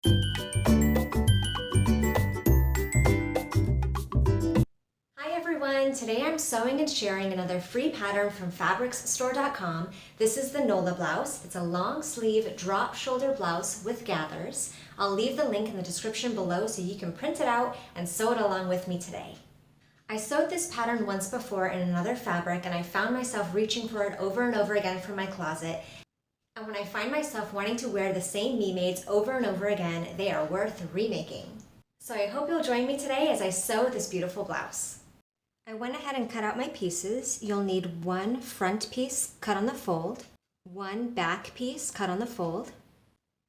Hi everyone! Today I'm sewing and sharing another free pattern from fabricsstore.com. This is the Nola blouse. It's a long sleeve drop shoulder blouse with gathers. I'll leave the link in the description below so you can print it out and sew it along with me today. I sewed this pattern once before in another fabric and I found myself reaching for it over and over again from my closet. And when I find myself wanting to wear the same me-mades over and over again, they are worth remaking. So I hope you'll join me today as I sew this beautiful blouse. I went ahead and cut out my pieces. You'll need one front piece cut on the fold, one back piece cut on the fold,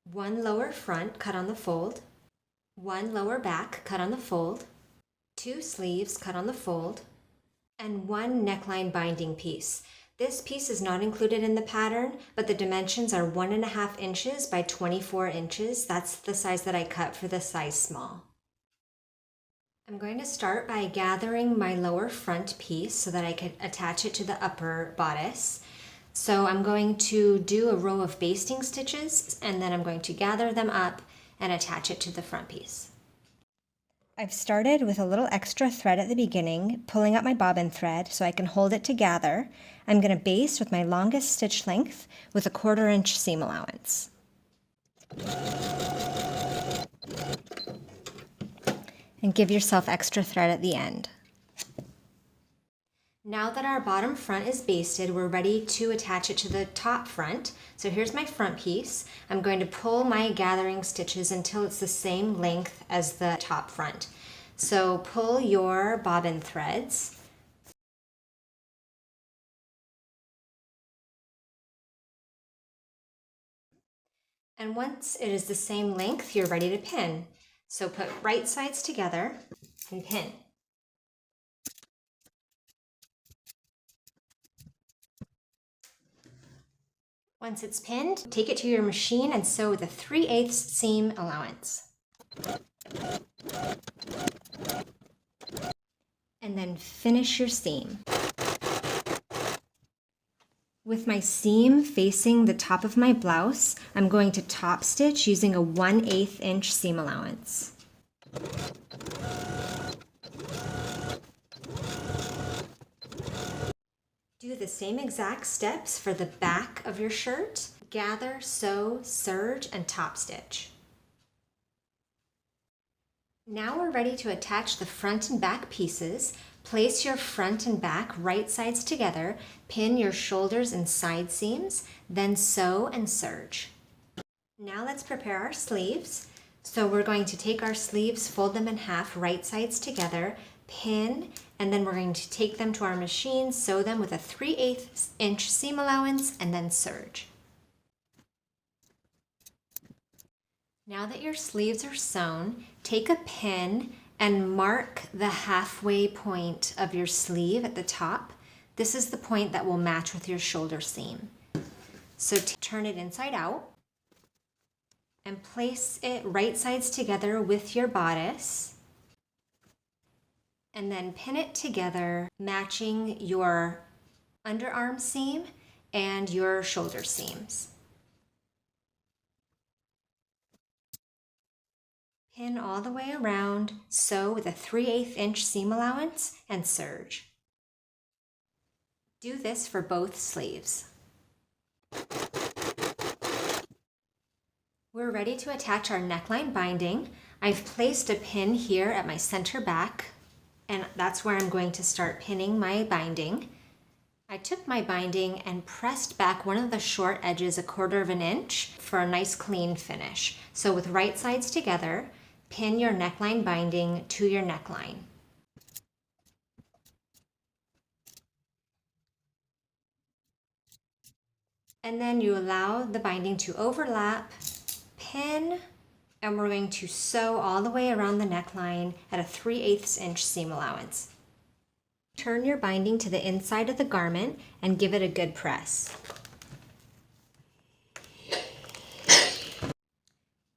one lower front cut on the fold, one lower back cut on the fold, two sleeves cut on the fold, and one neckline binding piece. This piece is not included in the pattern, but the dimensions are 1.5 inches by 24 inches. That's the size that I cut for the size small. I'm going to start by gathering my lower front piece so that I can attach it to the upper bodice. So I'm going to do a row of basting stitches and then I'm going to gather them up and attach it to the front piece. I've started with a little extra thread at the beginning, pulling up my bobbin thread so I can hold it together. I'm going to baste with my longest stitch length with a 1/4 inch seam allowance. And give yourself extra thread at the end. Now that our bottom front is basted, we're ready to attach it to the top front. So here's my front piece. I'm going to pull my gathering stitches until it's the same length as the top front. So pull your bobbin threads. And once it is the same length, you're ready to pin. So put right sides together and pin. Once it's pinned, take it to your machine and sew with a 3/8 seam allowance. And then finish your seam. With my seam facing the top of my blouse, I'm going to top stitch using a 1/8 inch seam allowance. Do the same exact steps for the back of your shirt. Gather, sew, serge, and top stitch. Now we're ready to attach the front and back pieces. Place your front and back right sides together, pin your shoulders and side seams, then sew and serge. Now let's prepare our sleeves. So we're going to take our sleeves, fold them in half, right sides together, pin, and then we're going to take them to our machine, sew them with a 3/8 inch seam allowance, and then serge. Now that your sleeves are sewn, take a pin and mark the halfway point of your sleeve at the top. This is the point that will match with your shoulder seam. So turn it inside out and place it right sides together with your bodice. And then pin it together, matching your underarm seam and your shoulder seams. Pin all the way around, sew with a 3/8 inch seam allowance, and serge. Do this for both sleeves. We're ready to attach our neckline binding. I've placed a pin here at my center back, and that's where I'm going to start pinning my binding. I took my binding and pressed back one of the short edges a 1/4 inch for a nice clean finish. So with right sides together, pin your neckline binding to your neckline. And then you allow the binding to overlap, pin, and we're going to sew all the way around the neckline at a 3/8 inch seam allowance. Turn your binding to the inside of the garment and give it a good press.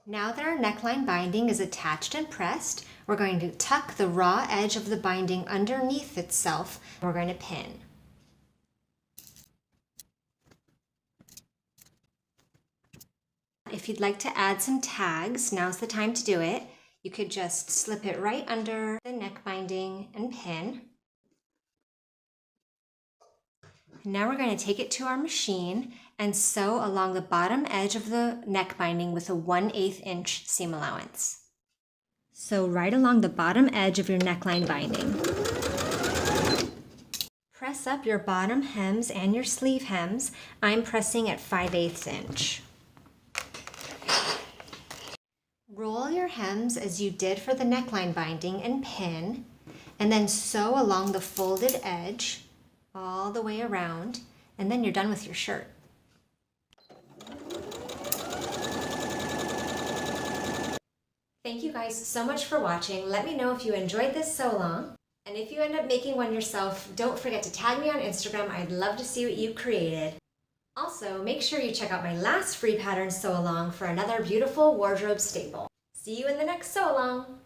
Now that our neckline binding is attached and pressed, we're going to tuck the raw edge of the binding underneath itself. We're going to pin. if you'd like to add some tags, now's the time to do it. You could just slip it right under the neck binding and pin. Now we're going to take it to our machine and sew along the bottom edge of the neck binding with a 1/8 inch seam allowance. Sew right along the bottom edge of your neckline binding. Press up your bottom hems and your sleeve hems. I'm pressing at 5/8 inch. Roll your hems as you did for the neckline binding and pin, and then sew along the folded edge all the way around, and then you're done with your shirt. Thank you guys so much for watching. Let me know if you enjoyed this sew along. And if you end up making one yourself, don't forget to tag me on Instagram. I'd love to see what you created. Also, make sure you check out my last free pattern sew along for another beautiful wardrobe staple. See you in the next sew along.